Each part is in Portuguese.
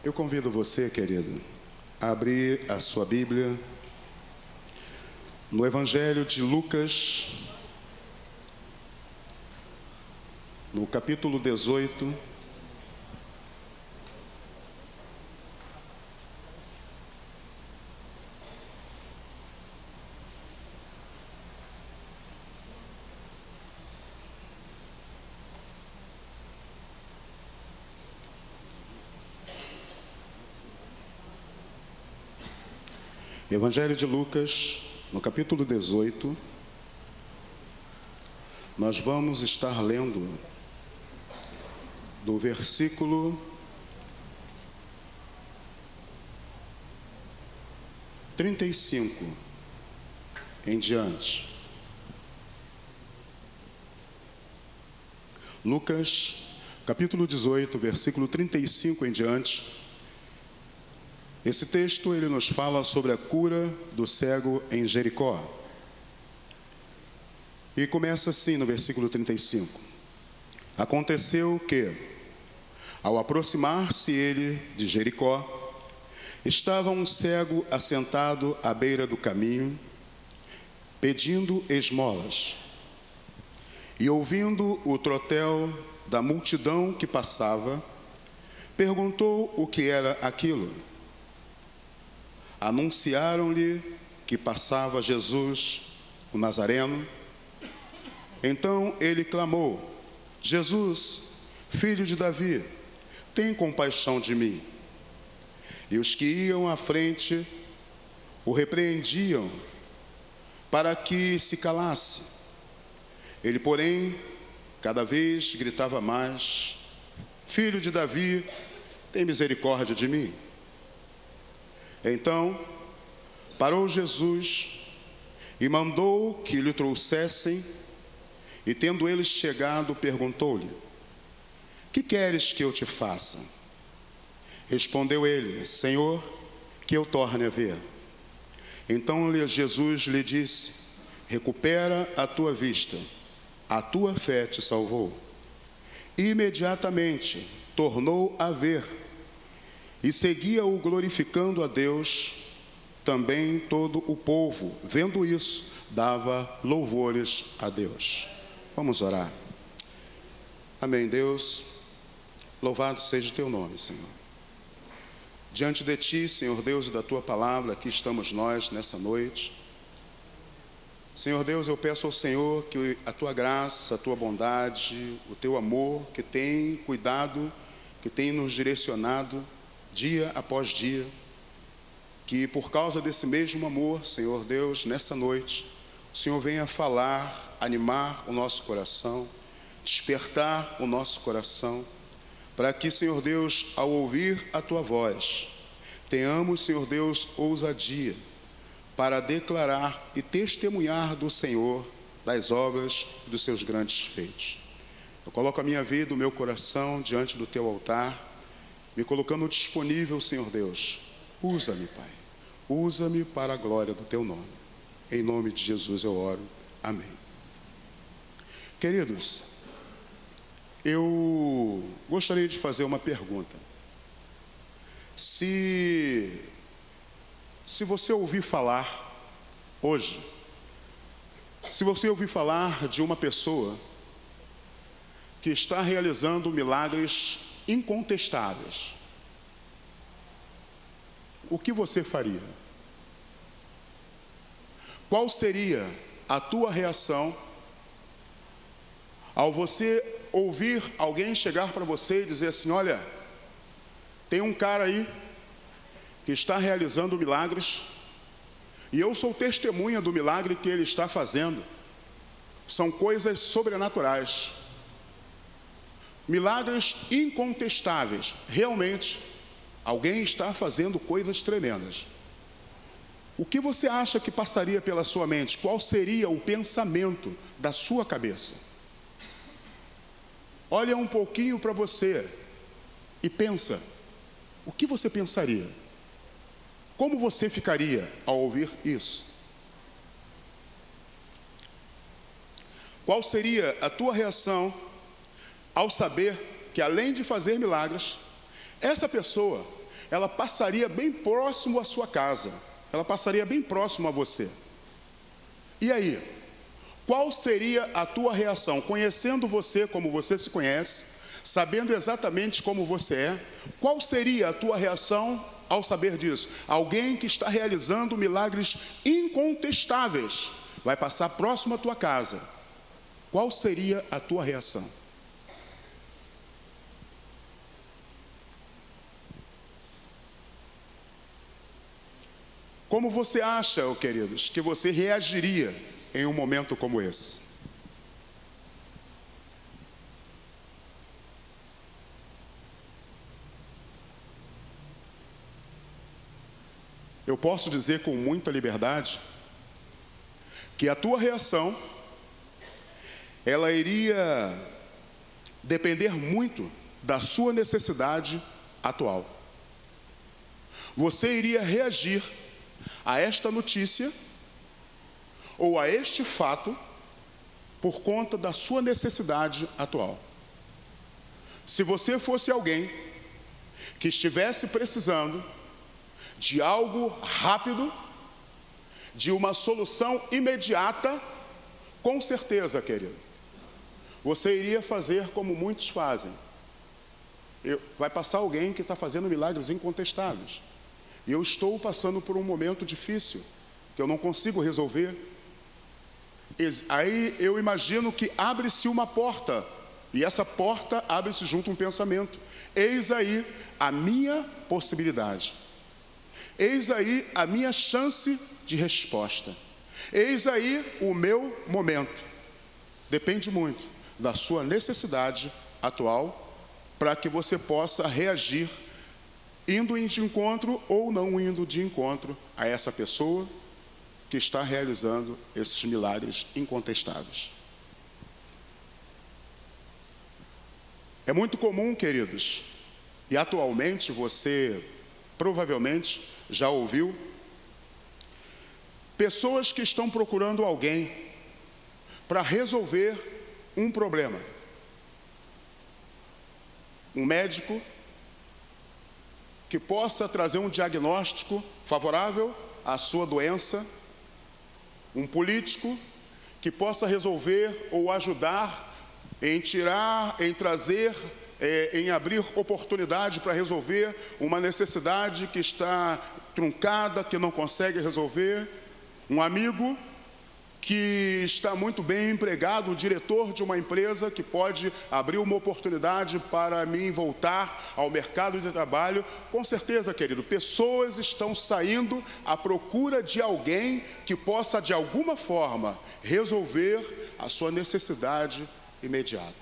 Eu convido você, querido, a abrir a sua Bíblia no Evangelho de Lucas, no capítulo 18, Evangelho de Lucas, no capítulo 18, nós vamos estar lendo do versículo 35 em diante. Lucas, capítulo 18, versículo 35 em diante. Esse texto, ele nos fala sobre a cura do cego em Jericó. E começa assim no versículo 35. Aconteceu que, ao aproximar-se ele de Jericó, estava um cego assentado à beira do caminho, pedindo esmolas. E ouvindo o trotel da multidão que passava, perguntou o que era aquilo. Anunciaram-lhe que passava Jesus, o Nazareno. Então ele clamou: Jesus, filho de Davi, tem compaixão de mim. E os que iam à frente o repreendiam para que se calasse. Ele, porém, cada vez gritava mais: Filho de Davi, tem misericórdia de mim. Então parou Jesus e mandou que lhe trouxessem, e tendo eles chegado, perguntou-lhe: que queres que eu te faça? Respondeu ele: Senhor, que eu torne a ver. Então Jesus lhe disse: recupera a tua vista, a tua fé te salvou. E imediatamente tornou a ver, e seguia-o glorificando a Deus. Também todo o povo, vendo isso, dava louvores a Deus. Vamos orar. Amém, Deus. Louvado seja o teu nome, Senhor. Diante de ti, Senhor Deus, e da tua palavra, aqui estamos nós nessa noite. Senhor Deus, eu peço ao Senhor que a tua graça, a tua bondade, o teu amor, que tem cuidado, que tem nos direcionado dia após dia, que por causa desse mesmo amor, Senhor Deus, nessa noite, o Senhor venha falar, animar o nosso coração, despertar o nosso coração, para que, Senhor Deus, ao ouvir a tua voz, tenhamos, Senhor Deus, ousadia para declarar e testemunhar do Senhor, das obras dos seus grandes feitos. Eu coloco a minha vida, o meu coração diante do teu altar, me colocando disponível, Senhor Deus. Usa-me, Pai. Usa-me para a glória do teu nome. Em nome de Jesus eu oro. Amém. Queridos, eu gostaria de fazer uma pergunta. Se você ouvir falar hoje, se você ouvir falar de uma pessoa que está realizando milagres incontestáveis, o que você faria? Qual seria a tua reação ao você ouvir alguém chegar para você e dizer assim: olha, tem um cara aí que está realizando milagres e eu sou testemunha do milagre que ele está fazendo. São coisas sobrenaturais, milagres incontestáveis. Realmente, alguém está fazendo coisas tremendas. O que você acha que passaria pela sua mente? Qual seria o pensamento da sua cabeça? Olha um pouquinho para você e pensa. O que você pensaria? Como você ficaria ao ouvir isso? Qual seria a tua reação ao saber que, além de fazer milagres, essa pessoa ela passaria bem próximo à sua casa, ela passaria bem próximo a você. E aí, qual seria a tua reação? Conhecendo você como você se conhece, sabendo exatamente como você é, qual seria a tua reação ao saber disso? Alguém que está realizando milagres incontestáveis vai passar próximo à tua casa. Qual seria a tua reação? Como você acha, queridos, que você reagiria em um momento como esse? Eu posso dizer com muita liberdade que a tua reação, ela iria depender muito da sua necessidade atual. Você iria reagir a esta notícia ou a este fato por conta da sua necessidade atual. Se você fosse alguém que estivesse precisando de algo rápido, de uma solução imediata, com certeza, querido, você iria fazer como muitos fazem. Vai passar alguém que está fazendo milagres incontestáveis. E eu estou passando por um momento difícil, que eu não consigo resolver. Aí eu imagino que abre-se uma porta, e essa porta abre-se junto a um pensamento. Eis aí a minha possibilidade. Eis aí a minha chance de resposta. Eis aí o meu momento. Depende muito da sua necessidade atual para que você possa reagir indo de encontro ou não indo de encontro a essa pessoa que está realizando esses milagres incontestáveis. É muito comum, queridos, e atualmente você provavelmente já ouviu, pessoas que estão procurando alguém para resolver um problema. Um médico que possa trazer um diagnóstico favorável à sua doença, um político que possa resolver ou ajudar em tirar, em trazer, em abrir oportunidade para resolver uma necessidade que está truncada, que não consegue resolver, um amigo que está muito bem empregado, o diretor de uma empresa que pode abrir uma oportunidade para mim voltar ao mercado de trabalho. Com certeza, querido, pessoas estão saindo à procura de alguém que possa, de alguma forma, resolver a sua necessidade imediata.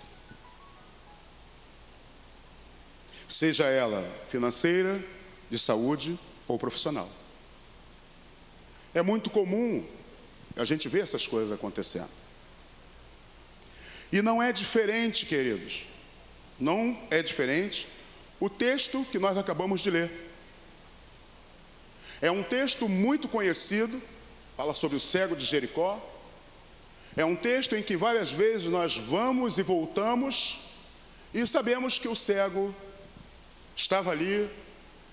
Seja ela financeira, de saúde ou profissional. É muito comum a gente ver essas coisas acontecendo. E não é diferente, queridos, não é diferente o texto que nós acabamos de ler. É um texto muito conhecido, fala sobre o cego de Jericó. É um texto em que várias vezes nós vamos e voltamos e sabemos que o cego estava ali,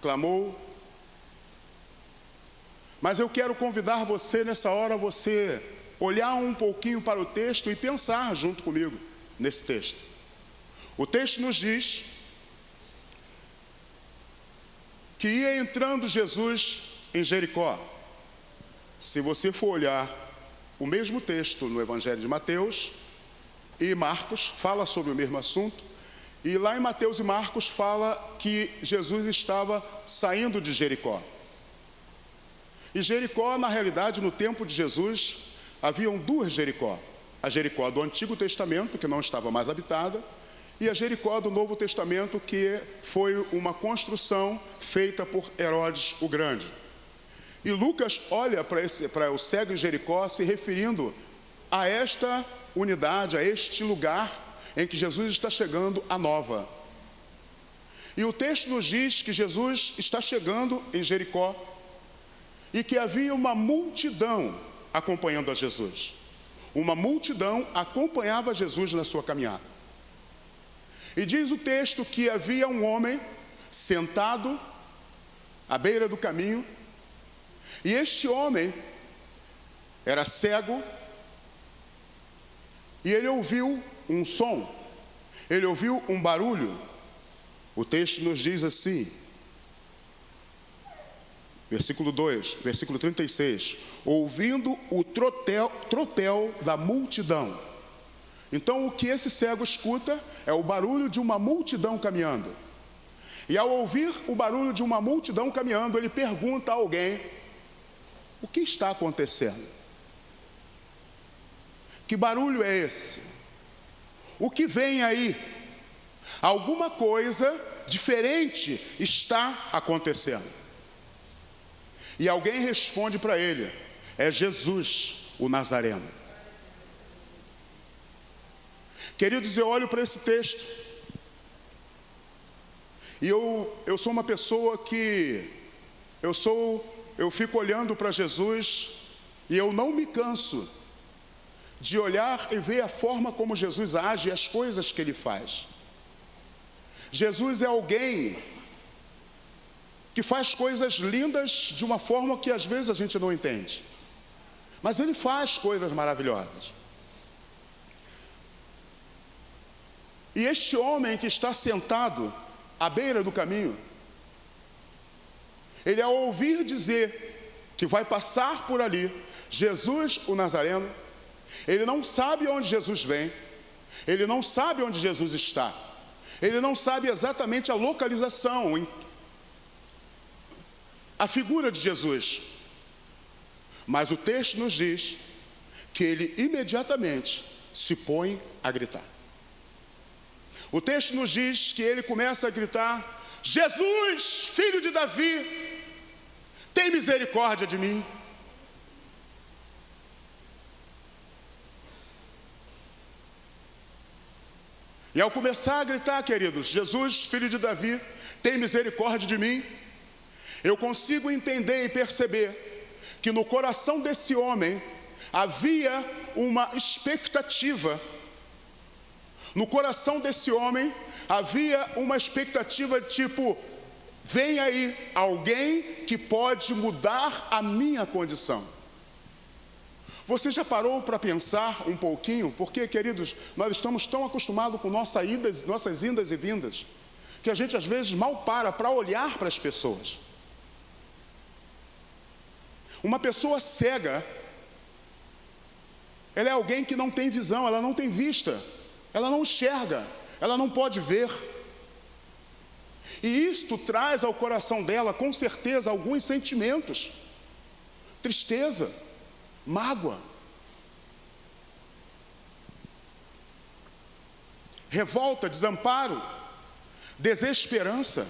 clamou. Mas eu quero convidar você nessa hora, você olhar um pouquinho para o texto e pensar junto comigo nesse texto. O texto nos diz que ia entrando Jesus em Jericó. Se você for olhar o mesmo texto no Evangelho de Mateus e Marcos, fala sobre o mesmo assunto. E lá em Mateus e Marcos fala que Jesus estava saindo de Jericó. E Jericó, na realidade, no tempo de Jesus, haviam duas Jericó. A Jericó do Antigo Testamento, que não estava mais habitada, e a Jericó do Novo Testamento, que foi uma construção feita por Herodes o Grande. E Lucas olha para o cego em Jericó, se referindo a esta unidade, a este lugar em que Jesus está chegando à nova. E o texto nos diz que Jesus está chegando em Jericó e que havia uma multidão acompanhando a Jesus. Uma multidão acompanhava Jesus na sua caminhada. E diz o texto que havia um homem sentado à beira do caminho, e este homem era cego, e ele ouviu um som, ele ouviu um barulho. O texto nos diz assim, versículo 2, versículo 36, ouvindo o tropel da multidão. Então o que esse cego escuta é o barulho de uma multidão caminhando. E ao ouvir o barulho de uma multidão caminhando, ele pergunta a alguém: o que está acontecendo? Que barulho é esse? O que vem aí? Alguma coisa diferente está acontecendo. E alguém responde para ele: é Jesus, o Nazareno. Queridos, eu olho para esse texto e eu sou uma pessoa que eu fico olhando para Jesus e eu não me canso de olhar e ver a forma como Jesus age e as coisas que ele faz. Jesus é alguém que faz coisas lindas de uma forma que às vezes a gente não entende, mas ele faz coisas maravilhosas. E este homem que está sentado à beira do caminho, ele, ao ouvir dizer que vai passar por ali Jesus o Nazareno, ele não sabe onde Jesus vem, ele não sabe onde Jesus está, ele não sabe exatamente a localização, a figura de Jesus, mas o texto nos diz que ele imediatamente se põe a gritar. O texto nos diz que ele começa a gritar: Jesus, filho de Davi, tem misericórdia de mim. E ao começar a gritar, queridos, Jesus, filho de Davi, tem misericórdia de mim, eu consigo entender e perceber que no coração desse homem havia uma expectativa. No coração desse homem havia uma expectativa tipo: vem aí alguém que pode mudar a minha condição. Você já parou para pensar um pouquinho? Porque, queridos, nós estamos tão acostumados com nossas indas e vindas, que a gente às vezes mal para olhar para as pessoas. Uma pessoa cega, ela é alguém que não tem visão, ela não tem vista, ela não enxerga, ela não pode ver. E isto traz ao coração dela, com certeza, alguns sentimentos: tristeza, mágoa, revolta, desamparo, desesperança.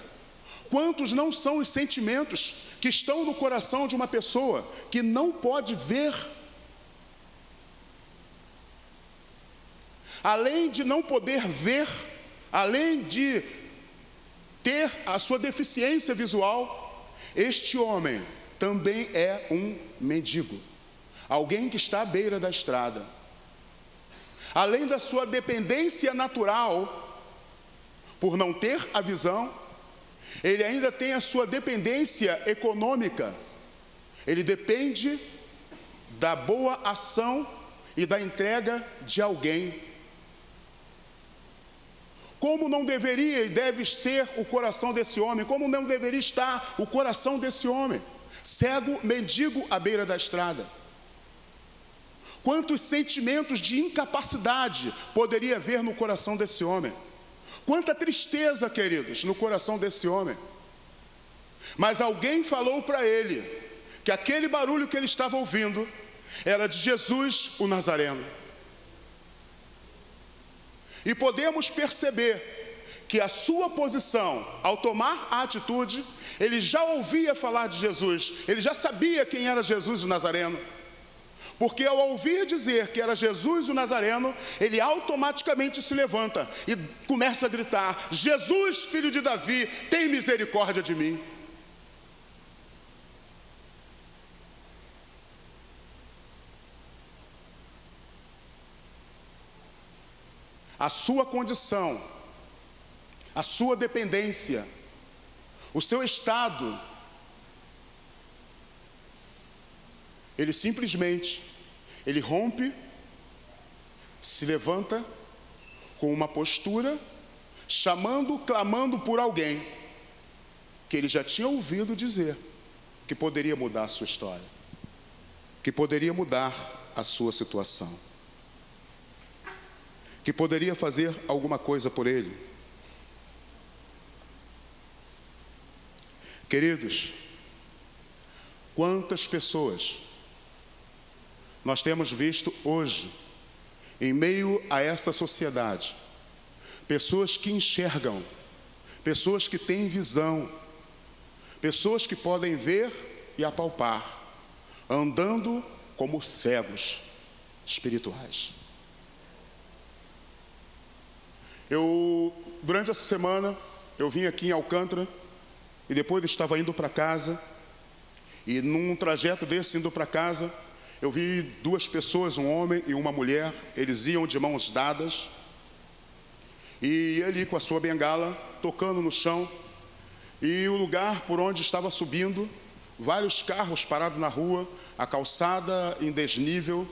Quantos não são os sentimentos que estão no coração de uma pessoa que não pode ver? Além de não poder ver, além de ter a sua deficiência visual, este homem também é um mendigo, alguém que está à beira da estrada. Além da sua dependência natural, por não ter a visão, ele ainda tem a sua dependência econômica. Ele depende da boa ação e da entrega de alguém. Como não deveria e deve ser o coração desse homem? Como não deveria estar o coração desse homem? Cego, mendigo à beira da estrada. Quantos sentimentos de incapacidade poderia haver no coração desse homem? Quanta tristeza, queridos, no coração desse homem. Mas alguém falou para ele que aquele barulho que ele estava ouvindo era de Jesus, o Nazareno. E podemos perceber que a sua posição, ao tomar a atitude, ele já ouvia falar de Jesus, ele já sabia quem era Jesus, o Nazareno. Porque ao ouvir dizer que era Jesus o Nazareno, ele automaticamente se levanta e começa a gritar: Jesus, filho de Davi, tem misericórdia de mim. A sua condição, a sua dependência, o seu estado ele simplesmente, ele rompe, se levanta com uma postura, chamando, clamando por alguém que ele já tinha ouvido dizer que poderia mudar a sua história, que poderia mudar a sua situação, que poderia fazer alguma coisa por ele. Queridos, quantas pessoas nós temos visto hoje, em meio a essa sociedade, pessoas que enxergam, pessoas que têm visão, pessoas que podem ver e apalpar, andando como cegos espirituais. Durante essa semana, eu vim aqui em Alcântara, e depois estava indo para casa, e num trajeto desse, indo para casa, eu vi duas pessoas, um homem e uma mulher, eles iam de mãos dadas, e ele com a sua bengala, tocando no chão, e o lugar por onde estava subindo, vários carros parados na rua, a calçada em desnível,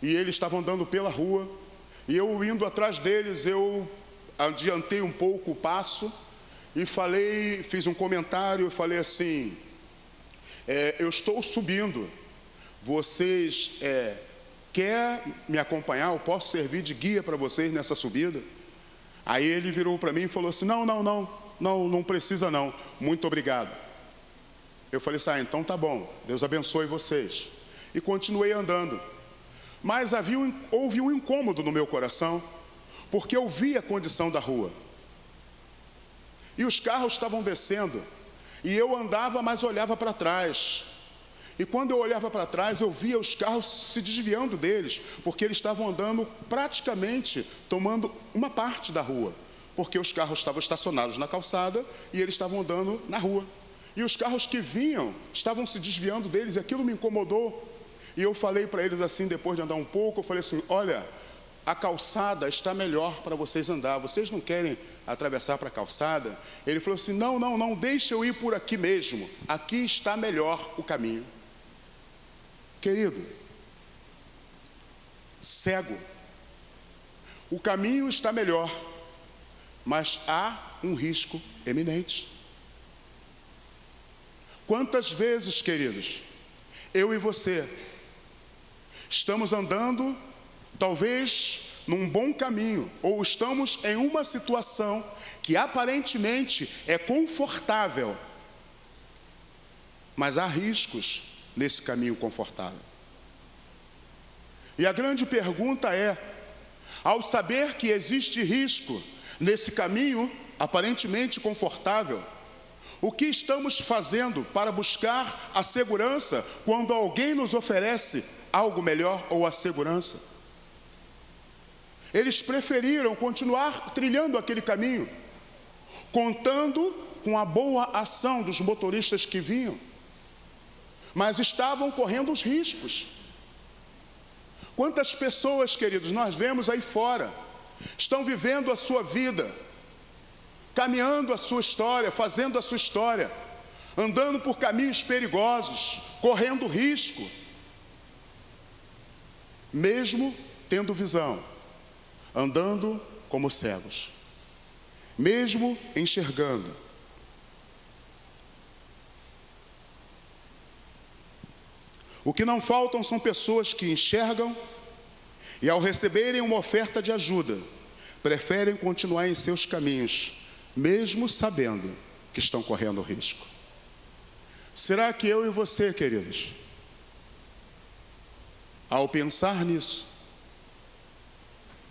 e eles estavam andando pela rua, e eu indo atrás deles, eu adiantei um pouco o passo, e fiz um comentário, e falei assim, eu estou subindo, vocês querem me acompanhar? Eu posso servir de guia para vocês nessa subida? Aí ele virou para mim e falou assim, não precisa não, muito obrigado. Eu falei assim, então tá bom, Deus abençoe vocês. E continuei andando. Mas houve um incômodo no meu coração, porque eu vi a condição da rua. E os carros estavam descendo, e eu andava, mas olhava para trás. E quando eu olhava para trás, eu via os carros se desviando deles, porque eles estavam andando praticamente, tomando uma parte da rua, porque os carros estavam estacionados na calçada, e eles estavam andando na rua. E os carros que vinham, estavam se desviando deles, e aquilo me incomodou. E eu falei para eles assim, depois de andar um pouco, eu falei assim, olha, a calçada está melhor para vocês andar, vocês não querem atravessar para a calçada? Ele falou assim, não, deixa eu ir por aqui mesmo, aqui está melhor o caminho. Querido, cego, o caminho está melhor, mas há um risco eminente. Quantas vezes, queridos, eu e você estamos andando, talvez num bom caminho, ou estamos em uma situação que aparentemente é confortável, mas há riscos nesse caminho confortável. E a grande pergunta é, ao saber que existe risco nesse caminho aparentemente confortável, o que estamos fazendo para buscar a segurança quando alguém nos oferece algo melhor ou a segurança? Eles preferiram continuar trilhando aquele caminho, contando com a boa ação dos motoristas que vinham, mas estavam correndo os riscos. Quantas pessoas, queridos, nós vemos aí fora, estão vivendo a sua vida, caminhando a sua história, fazendo a sua história, andando por caminhos perigosos, correndo risco, mesmo tendo visão, andando como cegos, mesmo enxergando. O que não faltam são pessoas que enxergam e, ao receberem uma oferta de ajuda, preferem continuar em seus caminhos, mesmo sabendo que estão correndo risco. Será que eu e você, queridos, ao pensar nisso,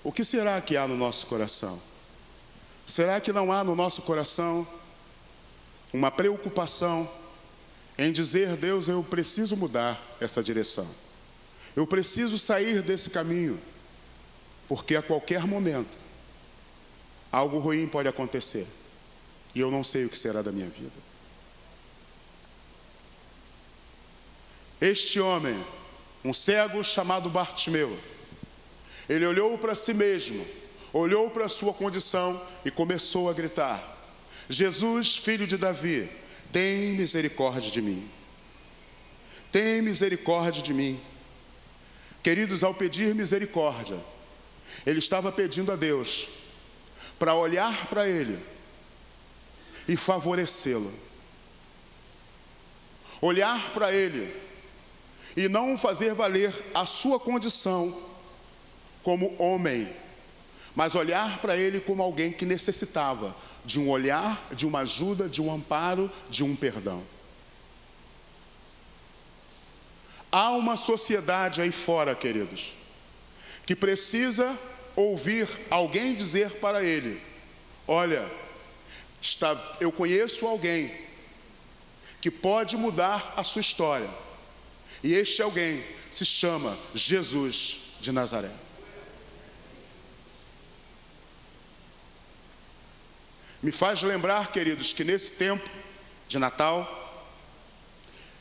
o que será que há no nosso coração? Será que não há no nosso coração uma preocupação em dizer, Deus, eu preciso mudar essa direção, eu preciso sair desse caminho, porque a qualquer momento algo ruim pode acontecer e eu não sei o que será da minha vida. Este homem, um cego chamado Bartimeu, ele olhou para si mesmo, olhou para a sua condição e começou a gritar, Jesus, filho de Davi, tem misericórdia de mim. tem misericórdia de mim. Queridos, ao pedir misericórdia, ele estava pedindo a Deus para olhar para ele e favorecê-lo. Olhar para ele e não fazer valer a sua condição como homem, mas olhar para ele como alguém que necessitava de um olhar, de uma ajuda, de um amparo, de um perdão. Há uma sociedade aí fora, queridos, que precisa ouvir alguém dizer para ele: olha, eu conheço alguém que pode mudar a sua história, e este alguém se chama Jesus de Nazaré. Me faz lembrar, queridos, que nesse tempo de Natal,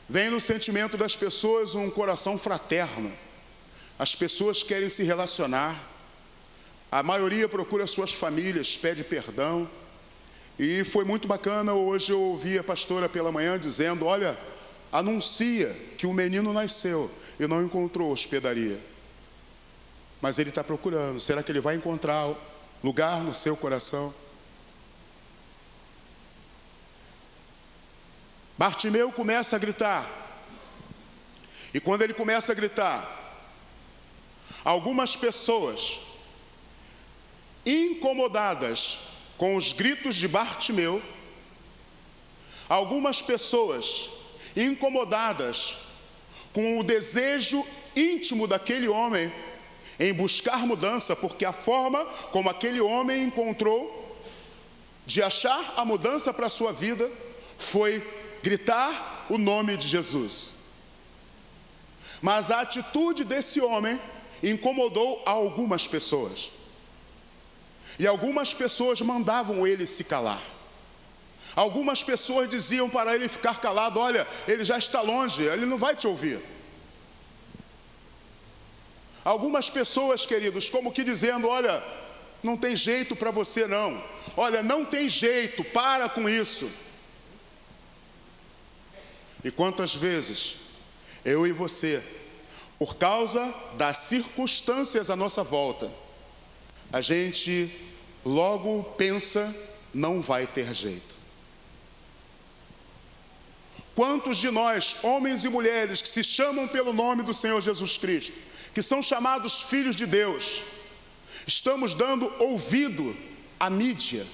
vem no sentimento das pessoas um coração fraterno. As pessoas querem se relacionar, a maioria procura suas famílias, pede perdão. E foi muito bacana, hoje eu ouvi a pastora pela manhã dizendo: olha, anuncia que o menino nasceu e não encontrou hospedaria, mas ele está procurando. Será que ele vai encontrar lugar no seu coração? Bartimeu começa a gritar, e quando ele começa a gritar, algumas pessoas, incomodadas com os gritos de Bartimeu, algumas pessoas incomodadas com o desejo íntimo daquele homem em buscar mudança, porque a forma como aquele homem encontrou de achar a mudança para a sua vida foi gritar o nome de Jesus. Mas a atitude desse homem incomodou algumas pessoas, e algumas pessoas mandavam ele se calar. Algumas pessoas diziam para ele ficar calado: olha, ele já está longe, ele não vai te ouvir. Algumas pessoas, queridos, como que dizendo: olha, não tem jeito para você não, olha, não tem jeito, para com isso. E quantas vezes eu e você, por causa das circunstâncias à nossa volta, a gente logo pensa: não vai ter jeito. Quantos de nós, homens e mulheres, que se chamam pelo nome do Senhor Jesus Cristo, que são chamados filhos de Deus, estamos dando ouvido à mídia?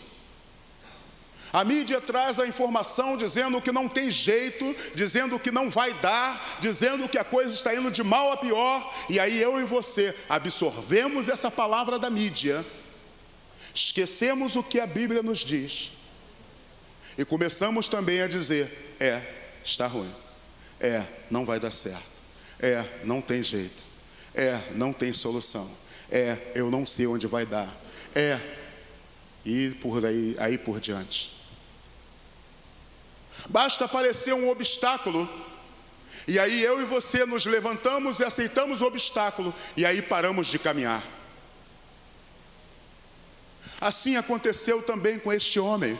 A mídia traz a informação dizendo que não tem jeito, dizendo que não vai dar, dizendo que a coisa está indo de mal a pior, e aí eu e você absorvemos essa palavra da mídia, esquecemos o que a Bíblia nos diz, e começamos também a dizer: está ruim, não vai dar certo, não tem jeito, não tem solução, eu não sei onde vai dar, e por aí por diante. Basta aparecer um obstáculo, e aí eu e você nos levantamos e aceitamos o obstáculo, e aí paramos de caminhar. Assim aconteceu também com este homem.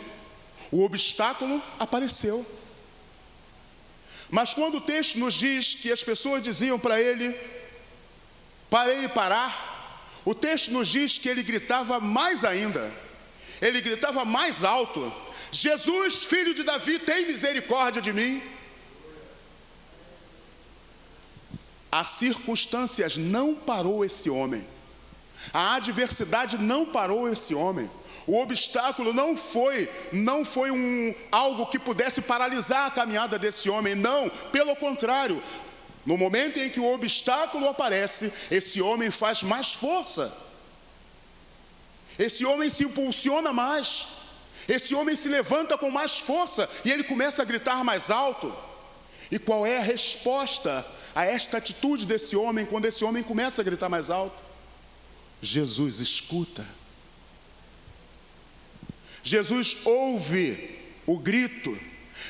O obstáculo apareceu, mas quando o texto nos diz que as pessoas diziam para ele parar, o texto nos diz que ele gritava mais ainda, ele gritava mais alto: Jesus, filho de Davi, tem misericórdia de mim. As circunstâncias não parou esse homem, a adversidade não parou esse homem, o obstáculo não foi algo que pudesse paralisar a caminhada desse homem, não, pelo contrário. No momento em que o obstáculo aparece, esse homem faz mais força, esse homem se impulsiona mais, esse homem se levanta com mais força, e ele começa a gritar mais alto. E qual é a resposta a esta atitude desse homem, quando esse homem começa a gritar mais alto? Jesus escuta. Jesus ouve o grito,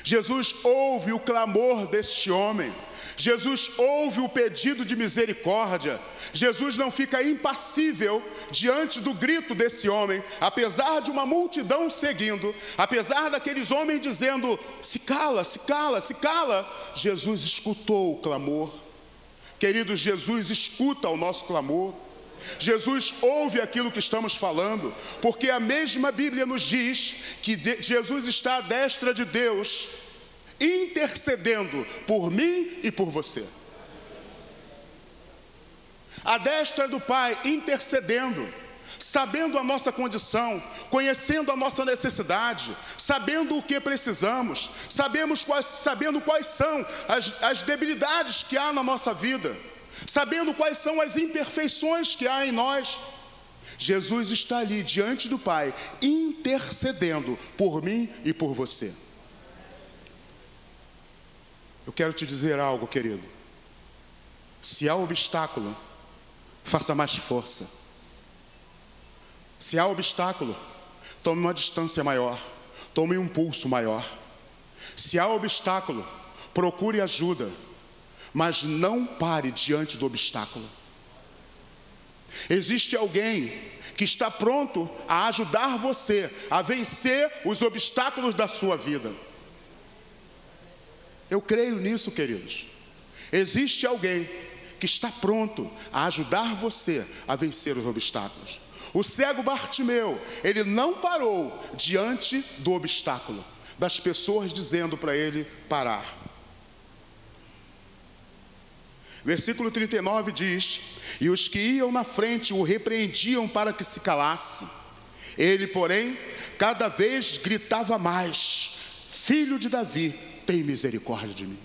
Jesus ouve o clamor deste homem. Jesus ouve o pedido de misericórdia. Jesus não fica impassível diante do grito desse homem, apesar de uma multidão seguindo, apesar daqueles homens dizendo: se cala, se cala, se cala. Jesus escutou o clamor. Queridos, Jesus escuta o nosso clamor. Jesus ouve aquilo que estamos falando, porque a mesma Bíblia nos diz que Jesus está à destra de Deus, intercedendo por mim e por você. À destra do Pai, intercedendo, sabendo a nossa condição, conhecendo a nossa necessidade, sabendo o que precisamos, sabendo quais são as debilidades que há na nossa vida, sabendo quais são as imperfeições que há em nós. Jesus está ali diante do Pai, intercedendo por mim e por você. Eu quero te dizer algo, querido. Se há obstáculo, faça mais força. Se há obstáculo, tome uma distância maior, tome um pulso maior. Se há obstáculo, procure ajuda, mas não pare diante do obstáculo. Existe alguém que está pronto a ajudar você a vencer os obstáculos da sua vida. Eu creio nisso, queridos. Existe alguém que está pronto a ajudar você a vencer os obstáculos. O cego Bartimeu, ele não parou diante do obstáculo, das pessoas dizendo para ele parar. Versículo 39 diz: e os que iam na frente o repreendiam para que se calasse. Ele, porém, cada vez gritava mais: Filho de Davi, tem misericórdia de mim.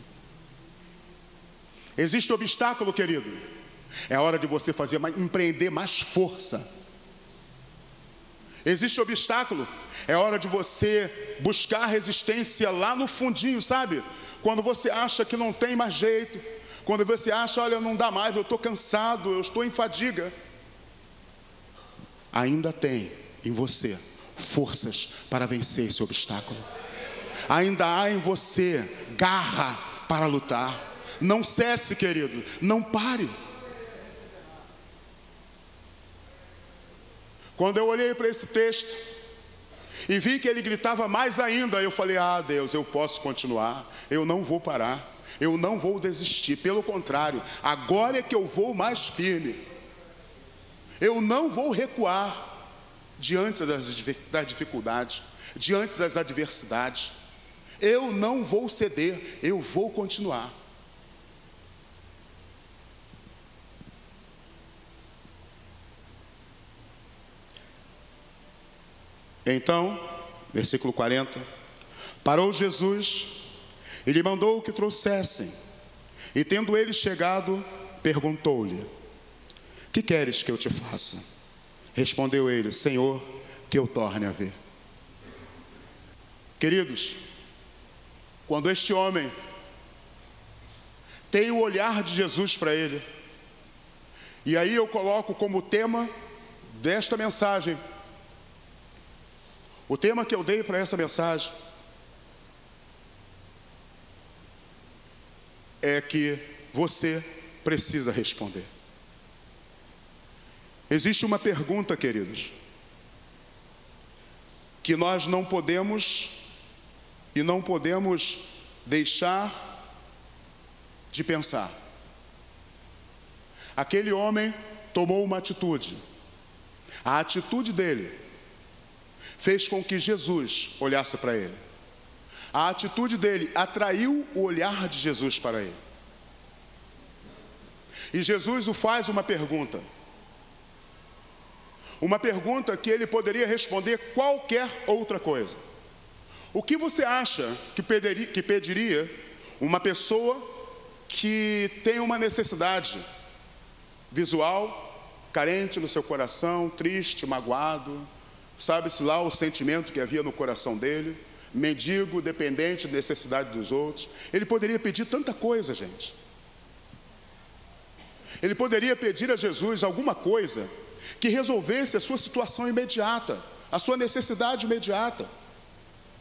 Existe obstáculo, querido. É hora de você empreender mais força. Existe obstáculo. É hora de você buscar resistência lá no fundinho, sabe? Quando você acha que não tem mais jeito, quando você acha, olha, não dá mais, eu estou cansado, eu estou em fadiga. Ainda tem em você forças para vencer esse obstáculo. Ainda há em você garra para lutar. Não cesse, querido, não pare. Quando eu olhei para esse texto e vi que ele gritava mais ainda, eu falei: ah, Deus, eu posso continuar, eu não vou parar, eu não vou desistir, pelo contrário, agora é que eu vou mais firme. Eu não vou recuar diante das dificuldades, diante das adversidades. Eu não vou ceder, eu vou continuar. Então, versículo 40, parou Jesus e lhe mandou que trouxessem. E tendo ele chegado, perguntou-lhe: que queres que eu te faça? Respondeu ele: Senhor, que eu torne a ver. Queridos, quando este homem tem o olhar de Jesus para ele, e aí eu coloco como tema desta mensagem, o tema que eu dei para essa mensagem é que você precisa responder. Existe uma pergunta, queridos, que nós não podemos deixar de pensar. Aquele homem tomou uma atitude. A atitude dele fez com que Jesus olhasse para ele. A atitude dele atraiu o olhar de Jesus para ele. E Jesus o faz uma pergunta. Uma pergunta que ele poderia responder qualquer outra coisa. O que você acha que pediria uma pessoa que tem uma necessidade visual, carente no seu coração, triste, magoado, sabe-se lá o sentimento que havia no coração dele, mendigo, dependente da necessidade dos outros? Ele poderia pedir tanta coisa, gente. Ele poderia pedir a Jesus alguma coisa que resolvesse a sua situação imediata, a sua necessidade imediata.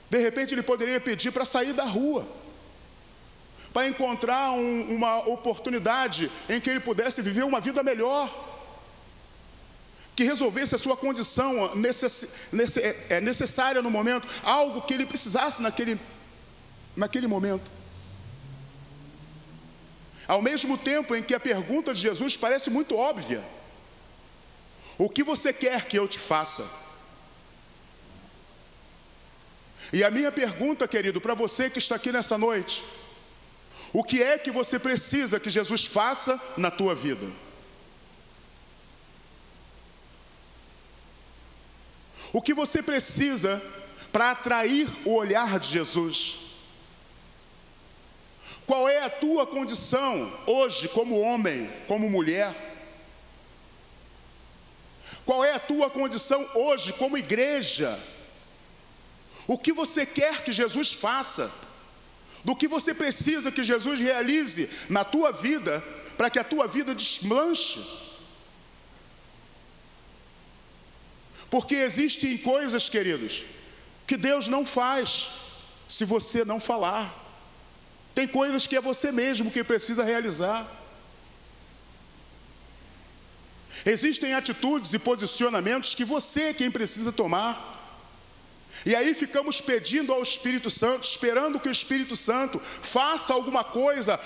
De repente ele poderia pedir para sair da rua, para encontrar uma oportunidade em que ele pudesse viver uma vida melhor, que resolvesse a sua condição necessária no momento, algo que ele precisasse naquele momento. Ao mesmo tempo em que a pergunta de Jesus parece muito óbvia: o que você quer que eu te faça? E a minha pergunta, querido, para você que está aqui nessa noite: o que é que você precisa que Jesus faça na tua vida? O que você precisa para atrair o olhar de Jesus? Qual é a tua condição hoje como homem, como mulher? Qual é a tua condição hoje como igreja? O que você quer que Jesus faça? Do que você precisa que Jesus realize na tua vida, para que a tua vida deslanche? Porque existem coisas, queridos, que Deus não faz se você não falar. Tem coisas que é você mesmo que precisa realizar. Existem atitudes e posicionamentos que você é quem precisa tomar. E aí ficamos pedindo ao Espírito Santo, esperando que o Espírito Santo faça alguma coisa,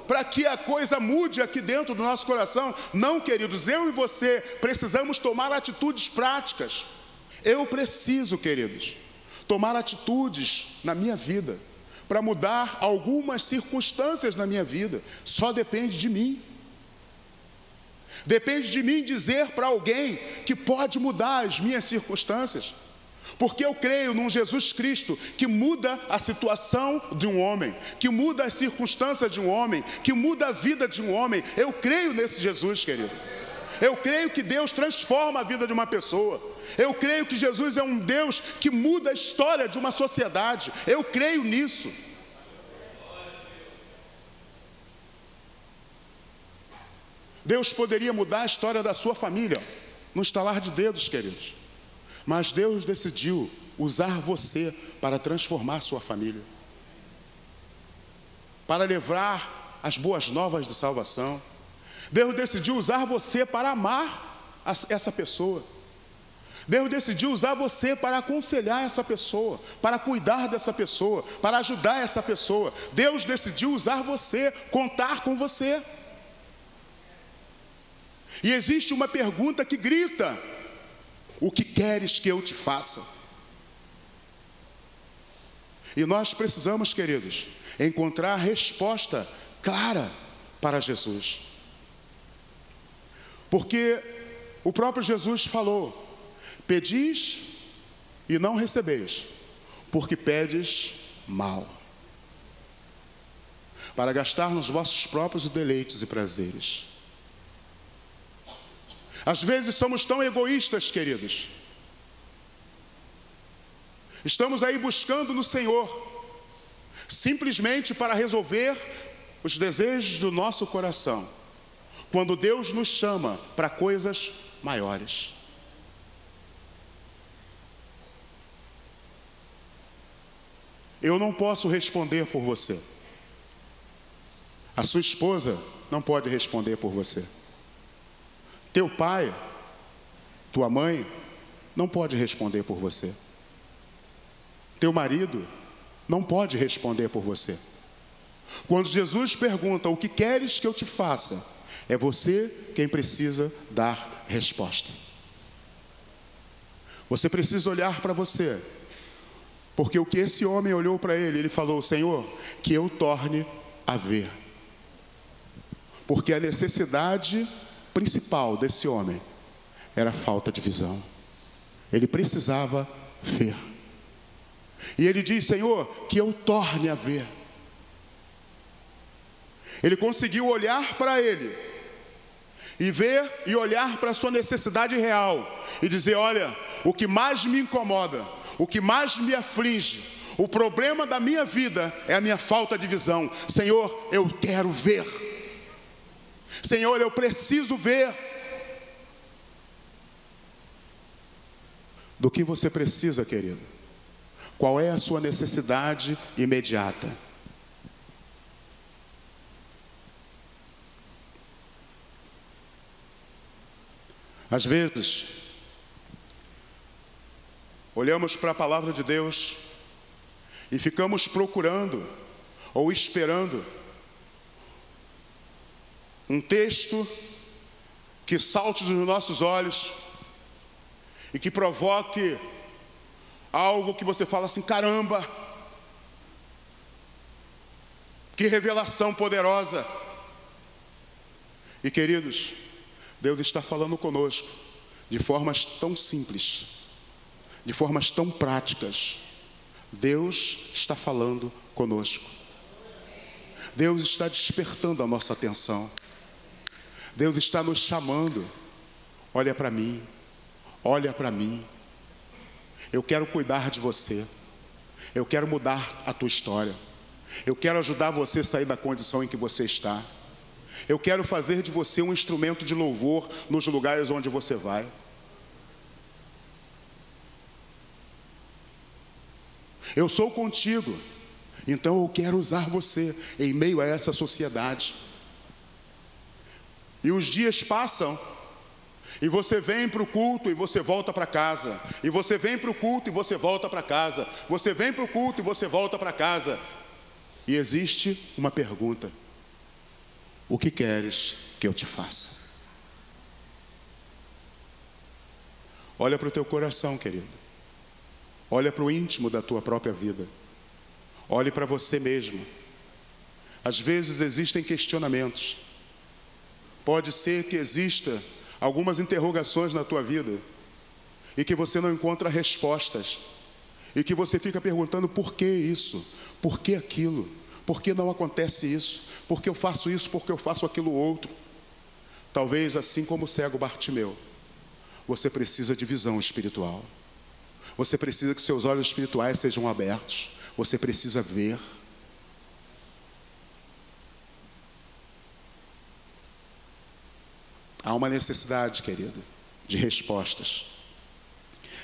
para que a coisa mude aqui dentro do nosso coração. Não, queridos, eu e você precisamos tomar atitudes práticas. Eu preciso, queridos, tomar atitudes na minha vida, para mudar algumas circunstâncias na minha vida. Só depende de mim. Depende de mim dizer para alguém que pode mudar as minhas circunstâncias. Porque eu creio num Jesus Cristo que muda a situação de um homem, que muda as circunstâncias de um homem, que muda a vida de um homem. Eu creio nesse Jesus, querido. Eu creio que Deus transforma a vida de uma pessoa. Eu creio que Jesus é um Deus que muda a história de uma sociedade. Eu creio nisso. Deus poderia mudar a história da sua família no estalar de dedos, queridos. Mas Deus decidiu usar você para transformar sua família, para levar as boas novas de salvação. Deus decidiu usar você para amar essa pessoa. Deus decidiu usar você para aconselhar essa pessoa, para cuidar dessa pessoa, para ajudar essa pessoa. Deus decidiu usar você, contar com você. E existe uma pergunta que grita: o que queres que eu te faça? E nós precisamos, queridos, encontrar a resposta clara para Jesus. Porque o próprio Jesus falou: pedis e não recebeis, porque pedes mal, para gastar nos vossos próprios deleites e prazeres. Às vezes somos tão egoístas, queridos. Estamos aí buscando no Senhor, simplesmente para resolver os desejos do nosso coração, quando Deus nos chama para coisas maiores. Eu não posso responder por você. A sua esposa não pode responder por você. Teu pai, tua mãe, não pode responder por você. Teu marido não pode responder por você. Quando Jesus pergunta: o que queres que eu te faça? É você quem precisa dar resposta. Você precisa olhar para você. Porque o que esse homem olhou para ele, ele falou: Senhor, que eu torne a ver. Porque a necessidade principal desse homem era a falta de visão. Ele precisava ver. E ele diz: Senhor, que eu torne a ver. Ele conseguiu olhar para ele e ver e olhar para a sua necessidade real e dizer: olha, o que mais me incomoda, o que mais me aflige, o problema da minha vida é a minha falta de visão. Senhor, eu quero ver. Senhor, eu preciso ver. Do que você precisa, querido? Qual é a sua necessidade imediata? Às vezes, olhamos para a palavra de Deus e ficamos procurando ou esperando um texto que salte dos nossos olhos e que provoque algo que você fala assim: caramba, que revelação poderosa. E queridos, Deus está falando conosco de formas tão simples, de formas tão práticas. Deus está falando conosco. Deus está despertando a nossa atenção. Deus está nos chamando. Olha para mim, olha para mim. Eu quero cuidar de você. Eu quero mudar a tua história. Eu quero ajudar você a sair da condição em que você está. Eu quero fazer de você um instrumento de louvor nos lugares onde você vai. Eu sou contigo, então eu quero usar você em meio a essa sociedade. E os dias passam, e você vem para o culto e você volta para casa. E você vem para o culto e você volta para casa. Você vem para o culto e você volta para casa. E existe uma pergunta: o que queres que eu te faça? Olha para o teu coração, querido. Olha para o íntimo da tua própria vida. Olhe para você mesmo. Às vezes existem questionamentos. Pode ser que exista algumas interrogações na tua vida e que você não encontra respostas. E que você fica perguntando: por que isso? Por que aquilo? Por que não acontece isso? Por que eu faço isso? Por que eu faço aquilo outro? Talvez assim como o cego Bartimeu, você precisa de visão espiritual. Você precisa que seus olhos espirituais sejam abertos. Você precisa ver. Há uma necessidade, querido, de respostas.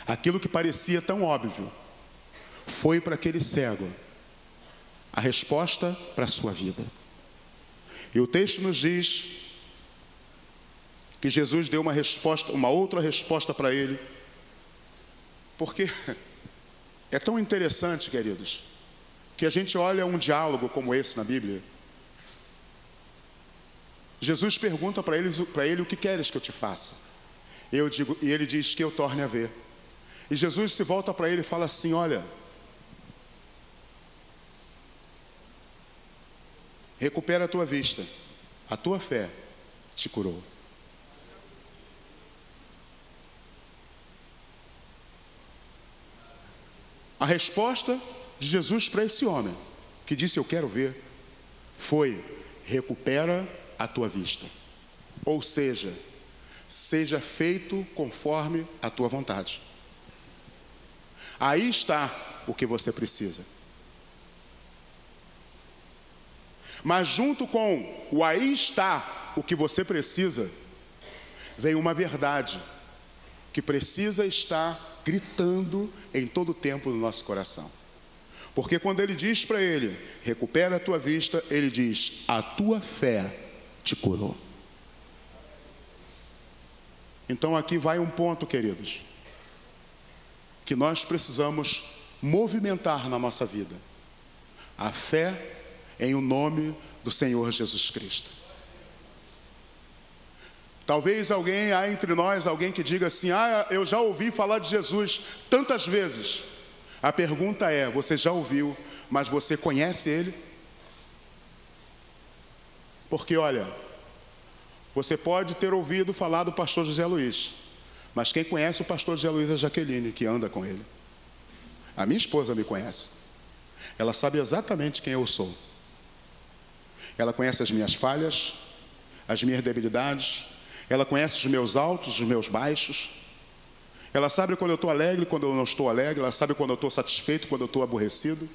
Aquilo que parecia tão óbvio foi para aquele cego a resposta para a sua vida. E o texto nos diz que Jesus deu uma resposta, uma outra resposta para ele. Porque é tão interessante, queridos, que a gente olha um diálogo como esse na Bíblia. Jesus pergunta para ele: o que queres que eu te faça? E ele diz: que eu torne a ver. E Jesus se volta para ele e fala assim: olha, recupera a tua vista, a tua fé te curou. A resposta de Jesus para esse homem, que disse: eu quero ver, foi: recupera a tua vista. Ou seja, seja feito conforme a tua vontade. Aí está o que você precisa. Mas junto com o aí está o que você precisa, vem uma verdade que precisa estar gritando em todo o tempo no nosso coração. Porque quando ele diz para ele: recupera a tua vista, ele diz: a tua fé te curou. Então aqui vai um ponto, queridos, que nós precisamos movimentar na nossa vida: a fé em o nome do Senhor Jesus Cristo. Talvez há entre nós alguém que diga assim: eu já ouvi falar de Jesus tantas vezes. A pergunta é: você já ouviu, mas você conhece Ele? Porque olha, você pode ter ouvido falar do pastor José Luiz, mas quem conhece o pastor José Luiz é a Jaqueline, que anda com ele. A minha esposa me conhece. Ela sabe exatamente quem eu sou. Ela conhece as minhas falhas, as minhas debilidades. Ela conhece os meus altos, os meus baixos. Ela sabe quando eu estou alegre, quando eu não estou alegre. Ela sabe quando eu estou satisfeito, quando eu estou aborrecido.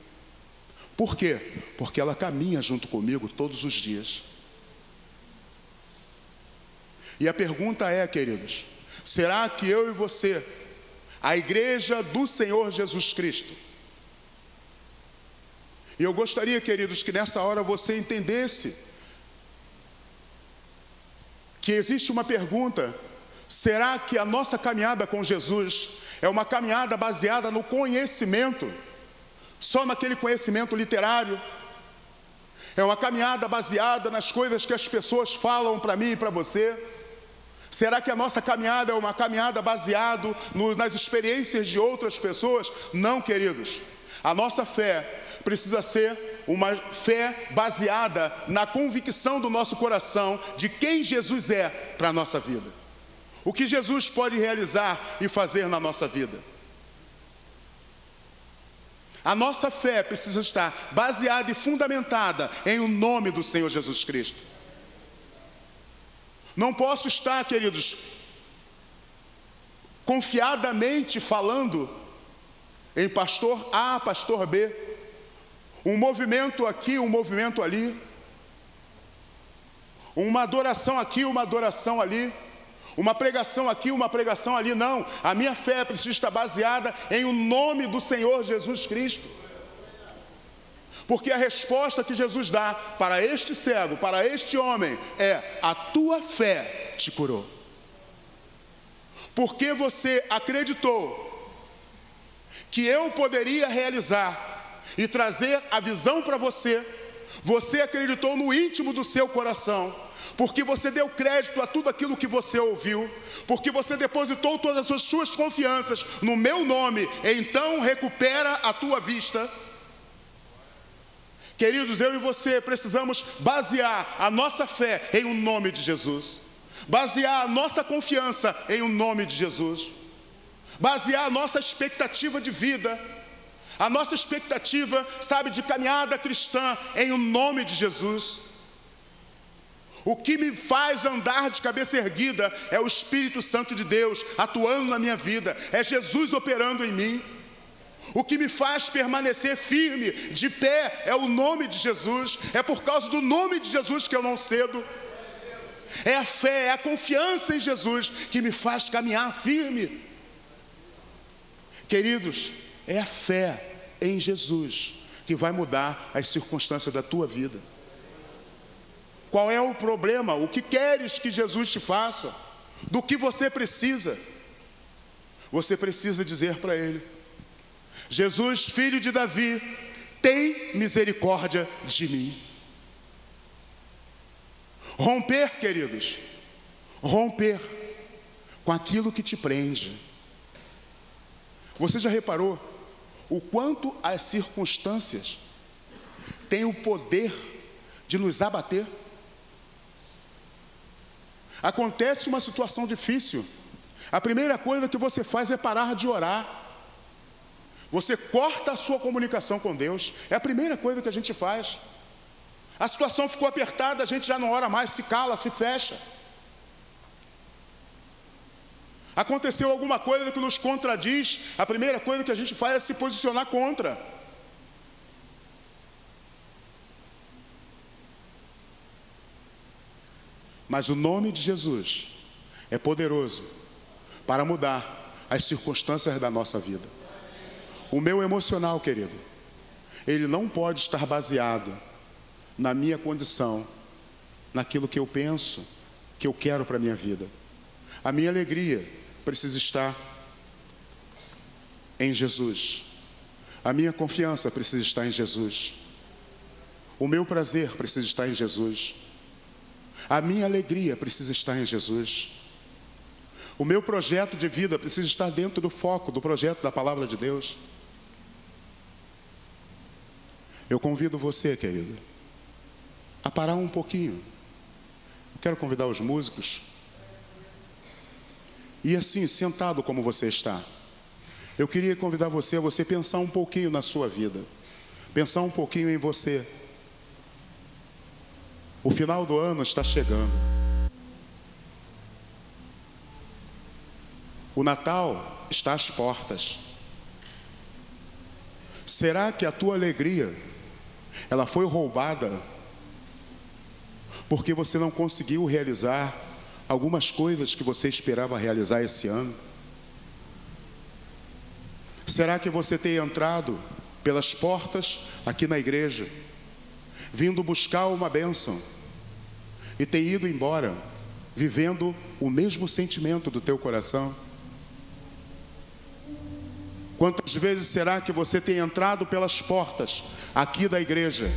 Por quê? Porque ela caminha junto comigo todos os dias. E a pergunta é, queridos: será que eu e você, a igreja do Senhor Jesus Cristo, e eu gostaria, queridos, que nessa hora você entendesse que existe uma pergunta Será que a nossa caminhada com Jesus é uma caminhada baseada no conhecimento, só naquele conhecimento literário? É uma caminhada baseada nas coisas que as pessoas falam para mim e para você? Será que a nossa caminhada é uma caminhada baseada nas experiências de outras pessoas? Não, queridos. A nossa fé precisa ser uma fé baseada na convicção do nosso coração de quem Jesus é para a nossa vida. O que Jesus pode realizar e fazer na nossa vida. A nossa fé precisa estar baseada e fundamentada em o nome do Senhor Jesus Cristo. Não posso estar, queridos, confiadamente falando em pastor A, pastor B, um movimento aqui, um movimento ali, uma adoração aqui, uma adoração ali, uma pregação aqui, uma pregação ali. Não, a minha fé precisa estar baseada em o nome do Senhor Jesus Cristo. Porque a resposta que Jesus dá para este cego, para este homem, é: a tua fé te curou. Porque você acreditou que eu poderia realizar e trazer a visão para você, você acreditou no íntimo do seu coração, porque você deu crédito a tudo aquilo que você ouviu, porque você depositou todas as suas confianças no meu nome, então recupera a tua vista. Queridos, eu e você precisamos basear a nossa fé em o nome de Jesus, basear a nossa confiança em o nome de Jesus, basear a nossa expectativa de vida, a nossa expectativa, sabe, de caminhada cristã em o nome de Jesus. O que me faz andar de cabeça erguida é o Espírito Santo de Deus atuando na minha vida, é Jesus operando em mim. O que me faz permanecer firme, de pé, é o nome de Jesus. É por causa do nome de Jesus que eu não cedo. É a fé, é a confiança em Jesus que me faz caminhar firme. Queridos, é a fé em Jesus que vai mudar as circunstâncias da tua vida. Qual é o problema? O que queres que Jesus te faça? Do que você precisa? Você precisa dizer para Ele: Jesus, filho de Davi, tem misericórdia de mim. Romper, queridos, romper com aquilo que te prende. Você já reparou o quanto as circunstâncias têm o poder de nos abater? Acontece uma situação difícil, a primeira coisa que você faz é parar de orar. Você corta a sua comunicação com Deus. É a primeira coisa que a gente faz. A situação ficou apertada, a gente já não ora mais, se cala, se fecha. Aconteceu alguma coisa que nos contradiz, a primeira coisa que a gente faz é se posicionar contra. Mas o nome de Jesus é poderoso para mudar as circunstâncias da nossa vida. O meu emocional, querido, ele não pode estar baseado na minha condição, naquilo que eu penso, que eu quero para a minha vida. A minha alegria precisa estar em Jesus. A minha confiança precisa estar em Jesus. O meu prazer precisa estar em Jesus. A minha alegria precisa estar em Jesus. O meu projeto de vida precisa estar dentro do foco do projeto da Palavra de Deus. Eu convido você, querido, a parar um pouquinho. Eu quero convidar os músicos. E assim, sentado como você está, eu queria convidar você a você pensar um pouquinho na sua vida. Pensar um pouquinho em você. O final do ano está chegando. O Natal está às portas. Será que a tua alegria, ela foi roubada porque você não conseguiu realizar algumas coisas que você esperava realizar esse ano? Será que você tem entrado pelas portas aqui na igreja, vindo buscar uma bênção, e tem ido embora vivendo o mesmo sentimento do teu coração? Quantas vezes será que você tem entrado pelas portas aqui da igreja?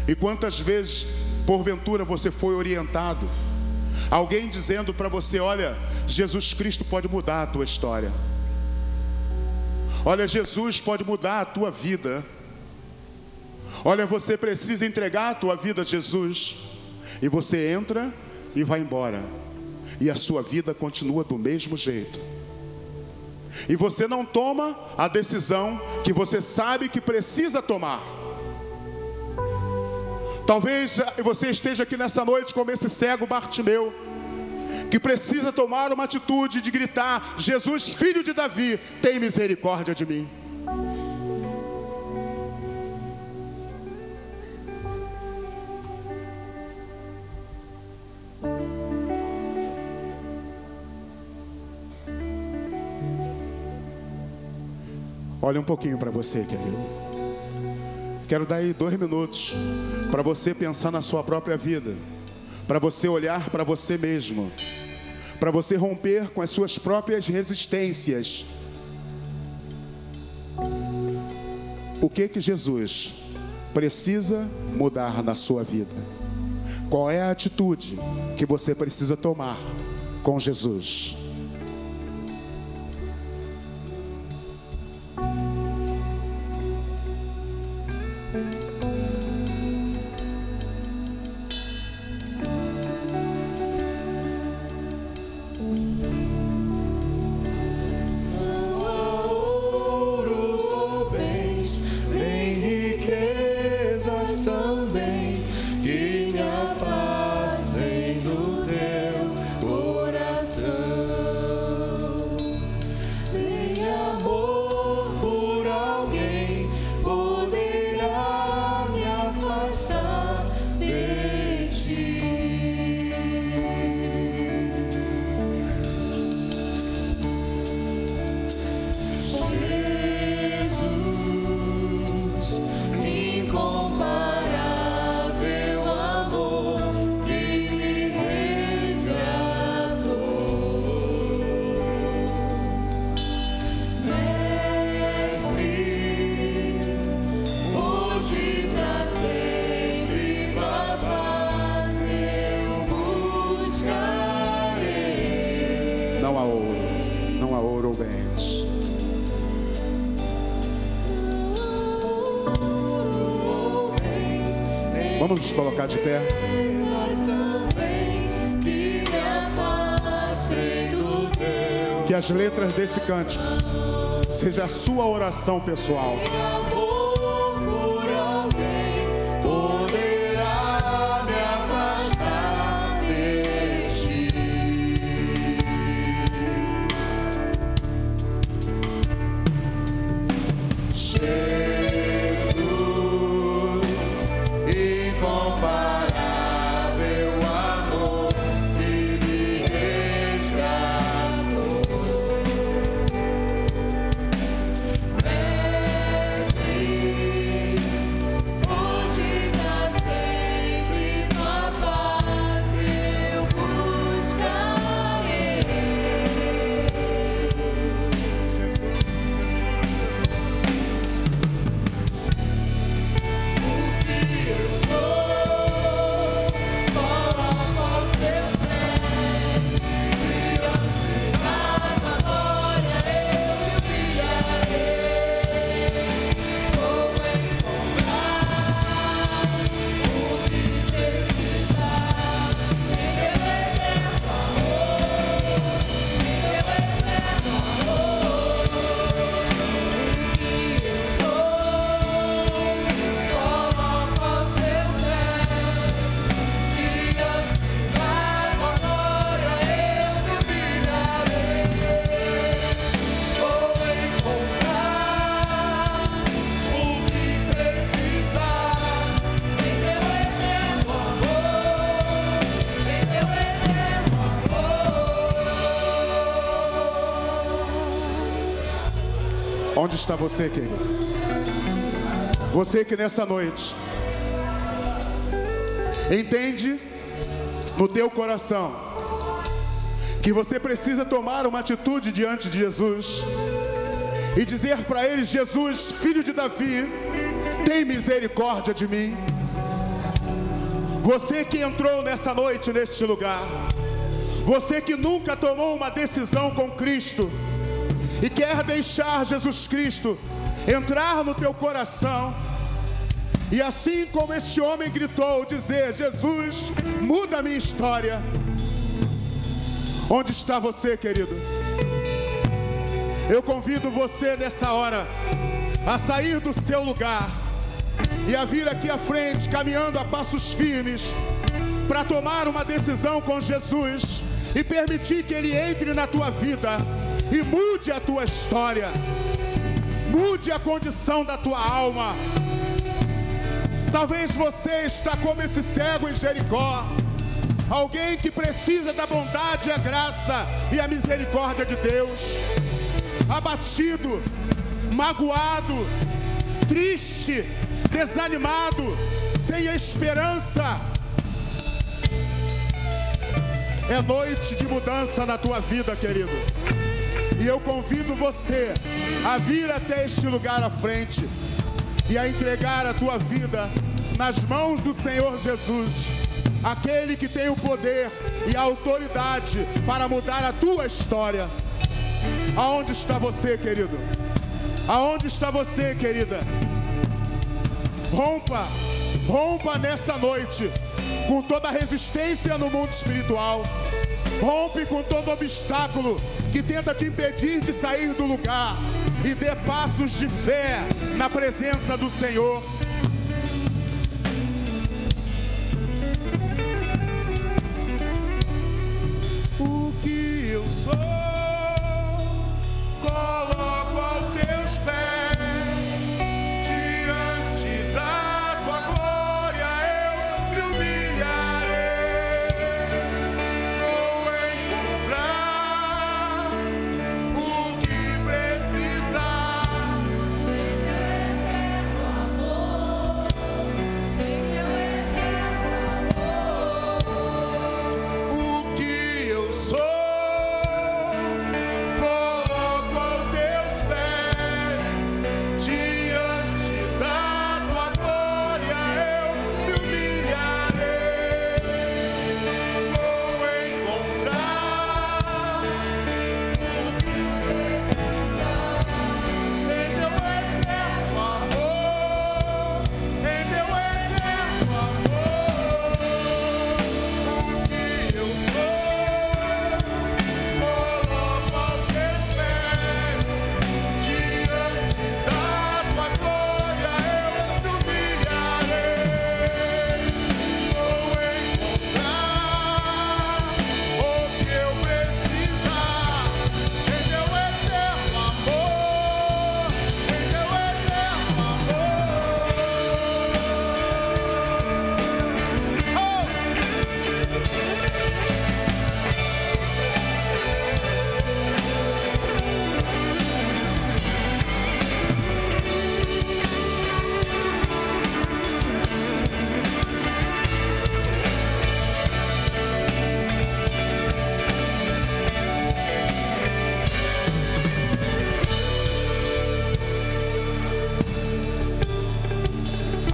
E quantas vezes, porventura, você foi orientado? Alguém dizendo para você: olha, Jesus Cristo pode mudar a tua história. Olha, Jesus pode mudar a tua vida. Olha, você precisa entregar a tua vida a Jesus. E você entra e vai embora. E a sua vida continua do mesmo jeito. E você não toma a decisão que você sabe que precisa tomar. Talvez você esteja aqui nessa noite como esse cego Bartimeu, que precisa tomar uma atitude de gritar: Jesus, filho de Davi, tem misericórdia de mim. Olha um pouquinho para você, querido. Quero dar aí 2 minutos para você pensar na sua própria vida, para você olhar para você mesmo, para você romper com as suas próprias resistências. O que Jesus precisa mudar na sua vida? Qual é a atitude que você precisa tomar com Jesus? Não há ouro ou bens. Vamos nos colocar de pé. Que as letras desse cântico seja a sua oração pessoal. Onde está você, querido? Você que nessa noite entende no teu coração que você precisa tomar uma atitude diante de Jesus e dizer para Ele: Jesus, filho de Davi, tem misericórdia de mim. Você que entrou nessa noite neste lugar, você que nunca tomou uma decisão com Cristo e quer deixar Jesus Cristo entrar no teu coração, e assim como este homem gritou, dizer: Jesus, muda a minha história. Onde está você, querido? Eu convido você nessa hora a sair do seu lugar e a vir aqui à frente, caminhando a passos firmes, para tomar uma decisão com Jesus e permitir que Ele entre na tua vida e mude a tua história, mude a condição da tua alma. Talvez você está como esse cego em Jericó, alguém que precisa da bondade, a graça e a misericórdia de Deus, abatido, magoado, triste, desanimado, sem esperança. É noite de mudança na tua vida, querido. E eu convido você a vir até este lugar à frente e a entregar a tua vida nas mãos do Senhor Jesus, aquele que tem o poder e a autoridade para mudar a tua história. Aonde está você, querido? Aonde está você, querida? Rompa nessa noite com toda a resistência no mundo espiritual. Rompe com todo obstáculo que tenta te impedir de sair do lugar e dê passos de fé na presença do Senhor. O que eu sou, coloco aos teus pés. Diante da tua glória eu me humilharei. Vou encontrar o que precisar. O que eu sou, coloco aos teus pés. Diante da tua glória eu me humilharei. Vou encontrar em teu eterno amor, em teu eterno amor. O que eu sou, coloco aos teus pés. Diante da tua glória eu me humilharei. Vou encontrar o que eu precisar em teu eterno amor, em teu eterno amor.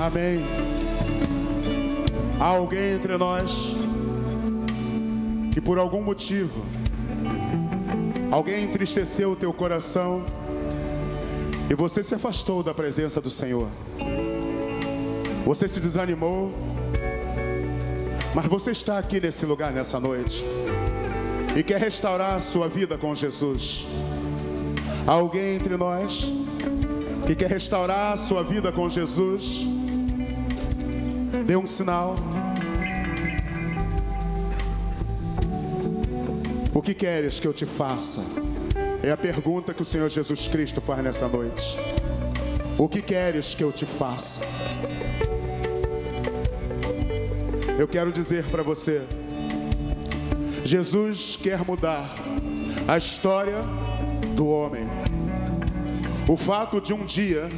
Amém. Há alguém entre nós que por algum motivo alguém entristeceu o teu coração e você se afastou da presença do Senhor. Você se desanimou, mas você está aqui nesse lugar nessa noite e quer restaurar a sua vida com Jesus. Há alguém entre nós que quer restaurar a sua vida com Jesus? Dê um sinal. O que queres que eu te faça? É a pergunta que o Senhor Jesus Cristo faz nessa noite. O que queres que eu te faça? Eu quero dizer para você, Jesus quer mudar a história do homem. O fato de um dia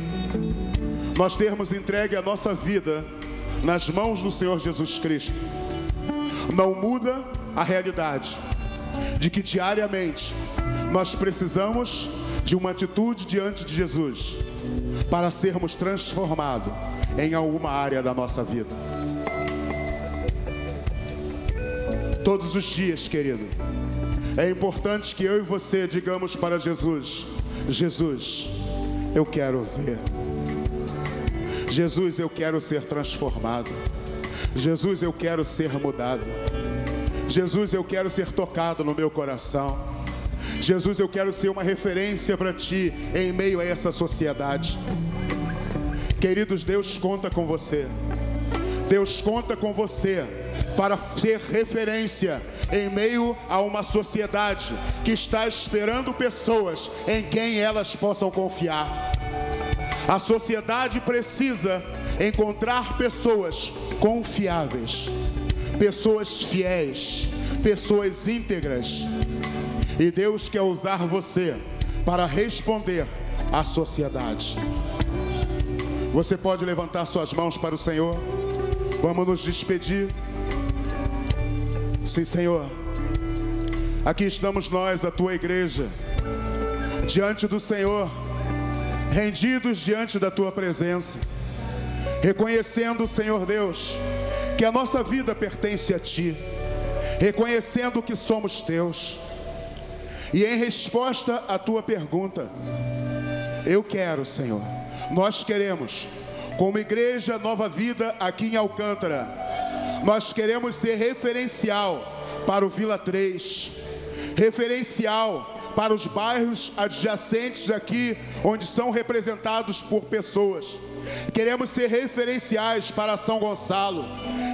nós termos entregue a nossa vida nas mãos do Senhor Jesus Cristo não muda a realidade de que diariamente nós precisamos de uma atitude diante de Jesus para sermos transformados em alguma área da nossa vida. Todos os dias, querido, é importante que eu e você digamos para Jesus: Jesus, eu quero ver. Jesus, eu quero ser transformado. Jesus, eu quero ser mudado. Jesus, eu quero ser tocado no meu coração. Jesus, eu quero ser uma referência para Ti em meio a essa sociedade. Queridos, Deus conta com você. Deus conta com você para ser referência em meio a uma sociedade que está esperando pessoas em quem elas possam confiar. A sociedade precisa encontrar pessoas confiáveis, pessoas fiéis, pessoas íntegras. E Deus quer usar você para responder à sociedade. Você pode levantar suas mãos para o Senhor. Vamos nos despedir. Sim, Senhor. Aqui estamos nós, a Tua igreja, diante do Senhor, rendidos diante da Tua presença, reconhecendo, Senhor Deus, que a nossa vida pertence a Ti, reconhecendo que somos Teus. E em resposta à Tua pergunta, eu quero, Senhor, nós queremos, como Igreja Nova Vida aqui em Alcântara, nós queremos ser referencial para o Vila 3, referencial para os bairros adjacentes aqui, onde são representados por pessoas. Queremos ser referenciais para São Gonçalo,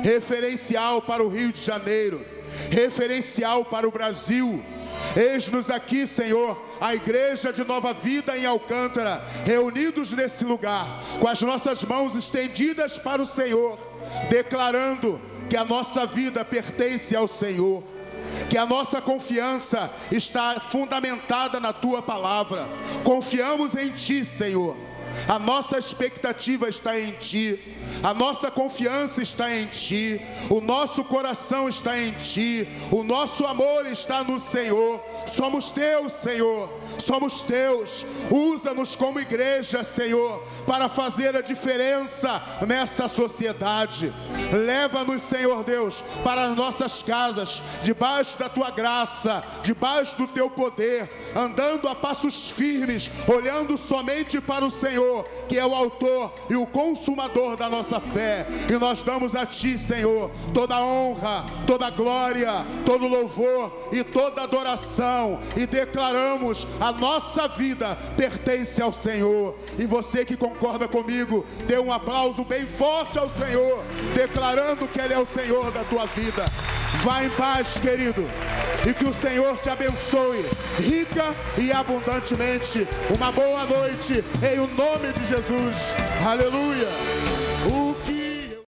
referencial para o Rio de Janeiro, referencial para o Brasil. Eis-nos aqui, Senhor, a Igreja de Nova Vida em Alcântara, reunidos nesse lugar, com as nossas mãos estendidas para o Senhor, declarando que a nossa vida pertence ao Senhor, que a nossa confiança está fundamentada na Tua palavra. Confiamos em Ti, Senhor. A nossa expectativa está em Ti, a nossa confiança está em Ti, o nosso coração está em Ti, o nosso amor está no Senhor. Somos Teus, Senhor, somos Teus. Usa-nos como igreja, Senhor, para fazer a diferença nessa sociedade. Leva-nos, Senhor Deus, para as nossas casas, debaixo da Tua graça, debaixo do Teu poder, andando a passos firmes, olhando somente para o Senhor, que é o autor e o consumador da nossa fé. E nós damos a Ti, Senhor, toda a honra, toda a glória, todo o louvor e toda a adoração, e declaramos: a nossa vida pertence ao Senhor. E você que concorda comigo, dê um aplauso bem forte ao Senhor, declarando que Ele é o Senhor da tua vida. Vá em paz, querido, e que o Senhor te abençoe rica e abundantemente. Uma boa noite em o nome de Jesus. Aleluia.